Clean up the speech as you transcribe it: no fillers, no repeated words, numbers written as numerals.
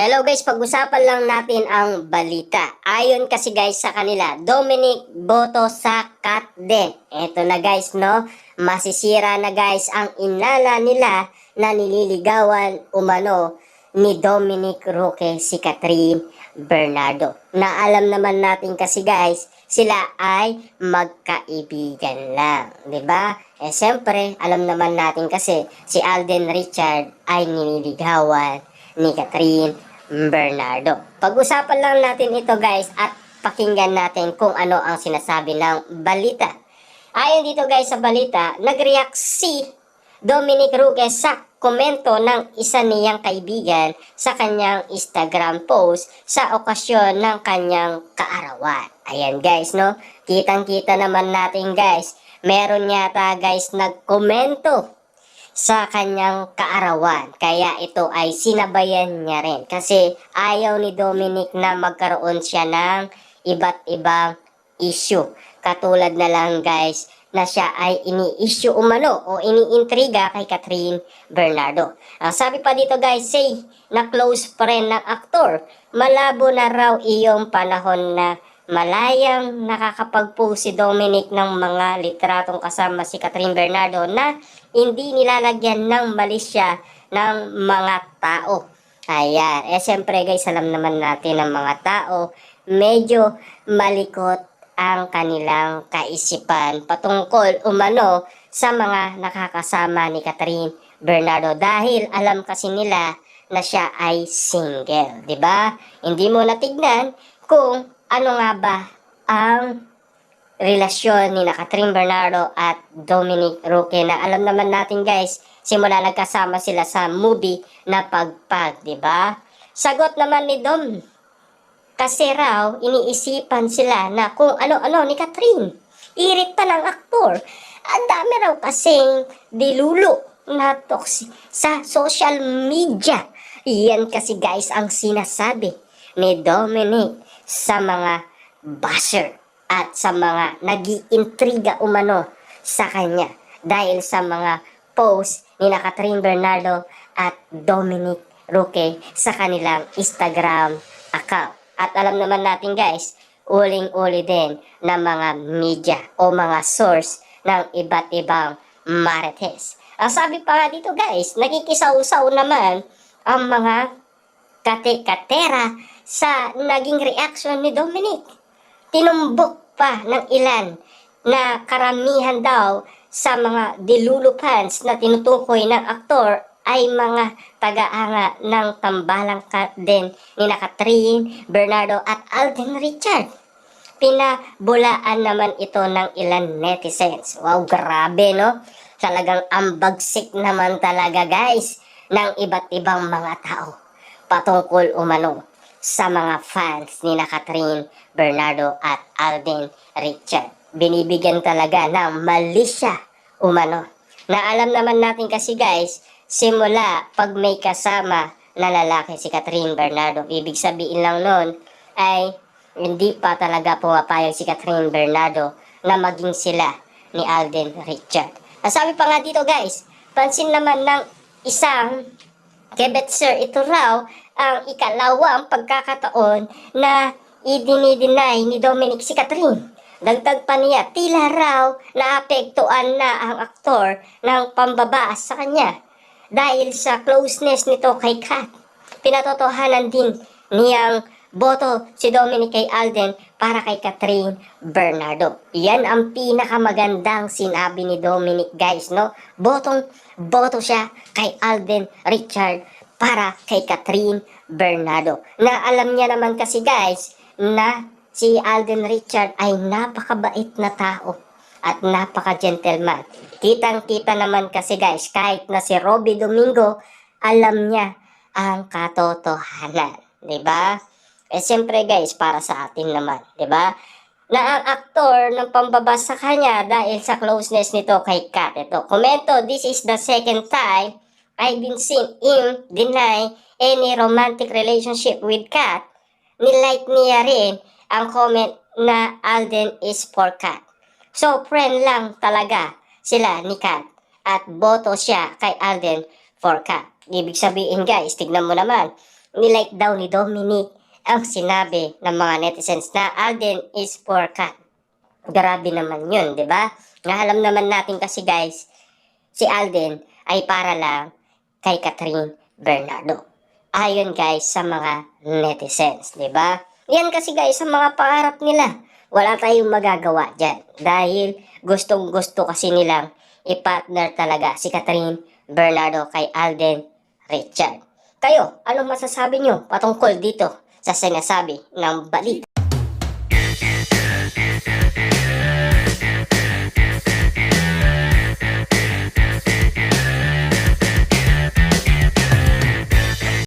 Hello guys, pag-usapan lang natin ang balita. Ayon kasi guys sa kanila, Dominic boto sa cut din. Eto na guys, no? Masisira na guys ang inala nila na nililigawan umano ni Dominic Roque si Catherine Bernardo. Na alam naman natin kasi guys, sila ay magkaibigan lang, 'di ba? Siyempre, alam naman natin kasi si Alden Richard ay nililigawan ni Catherine Bernardo. Pag-usapan lang natin ito guys at pakinggan natin kung ano ang sinasabi ng balita. Ayon dito guys sa balita, nag-react si Dominic Roque sa komento ng isa niyang kaibigan sa kanyang Instagram post sa okasyon ng kanyang kaarawan. Ayan guys, no? Kitang-kita naman natin guys. Meron yata guys nagkomento sa kanyang kaarawan. Kaya ito ay sinabayan niya rin. Kasi ayaw ni Dominic na magkaroon siya ng iba't ibang issue. Katulad na lang guys na siya ay ini-issue umano o iniintriga kay Catherine Bernardo. Sabi pa dito guys, say na close friend ng aktor. Malabo na raw iyong panahon na malayang nakakapag-post si Dominic ng mga litratong kasama si Catherine Bernardo na hindi nilalagyan ng malisya ng mga tao. Ayan. Siyempre guys, alam naman natin ng mga tao, medyo malikot ang kanilang kaisipan patungkol umano sa mga nakakasama ni Catherine Bernardo dahil alam kasi nila na siya ay single, 'di ba? Hindi mo natignan kung ano nga ba ang relasyon ni Catherine Bernardo at Dominic Roque na alam naman natin guys, simula nagkasama sila sa movie na Pagpag, 'di ba? Sagot naman ni Dom, kasi raw iniisipan sila na kung ano-ano ni Catherine. Irit pa ng aktor. Ang dami raw kasing dilulo na toxic sa social media. Iyan kasi guys ang sinasabi ni Dominic sa mga basher at sa mga nag-iintriga umano sa kanya dahil sa mga post ni Catherine Bernardo at Dominic Roque sa kanilang Instagram account. At alam naman natin guys, uling-uli din ng mga media o mga source ng iba't ibang marites. Ang sabi pa nga dito guys, nakikisaw-saw naman ang mga kate-katera sa naging reaction ni Dominic. Tinumbok pa ng ilan na karamihan daw sa mga dilulu fans na tinutukoy ng aktor ay mga taga-anga ng tambalang cut din ni Catherine Bernardo at Alden Richard. Pinabulaan naman ito ng ilan netizens. Wow, grabe no? Talagang ambagsik naman talaga guys ng iba't ibang mga tao patungkol umano sa mga fans ni Catherine Bernardo at Alden Richard. Binibigyan talaga ng malisya umano. Na alam naman natin kasi guys, simula pag may kasama na lalaki si Catherine Bernardo, ibig sabihin lang nun ay hindi pa talaga pumapayag si Catherine Bernardo na maging sila ni Alden Richard. Sabi pa nga dito guys, pansin naman ng isang kebetser, ito raw ang ikalawang pagkakataon na idinideny ni Dominic si Catherine. Dagdag pa niya, tila raw naapektuhan na ang aktor ng pambabaas sa kanya dahil sa closeness nito kay Kat. Pinatotohanan din niyang boto si Dominic kay Alden para kay Catherine Bernardo. Yan ang pinakamagandang sinabi ni Dominic guys, no? Boto siya kay Alden Richard para kay Catherine Bernardo. Na alam niya naman kasi guys na si Alden Richard ay napakabait na tao at napaka-gentleman. Kitang-kita naman kasi guys, kahit na si Robby Domingo, alam niya ang katotohanan. 'Di ba? Siyempre guys, para sa atin naman, 'di ba? Na ang aktor ng pambabas sa kanya dahil sa closeness nito kay Kat. Ito, komento, this is the second time I've been seen him deny any romantic relationship with Kat. Nilike niya rin ang comment na Alden is for Kat. So, friend lang talaga sila ni Kat at boto siya kay Alden for Kat. Ibig sabihin guys, tignan mo naman, nilike daw ni Dominic ang sinabi ng mga netizens na Alden is for Kat. Grabe naman yun, di ba? Nga alam naman natin kasi guys, si Alden ay para lang kay Catherine Bernardo. Ayon guys sa mga netizens, di ba? Yan kasi guys sa mga pangarap nila. Wala tayong magagawa dyan. Dahil gustong-gusto kasi nilang i-partner talaga si Catherine Bernardo kay Alden Richard. Kayo, anong masasabi nyo patungkol dito sa sinasabi ng balita?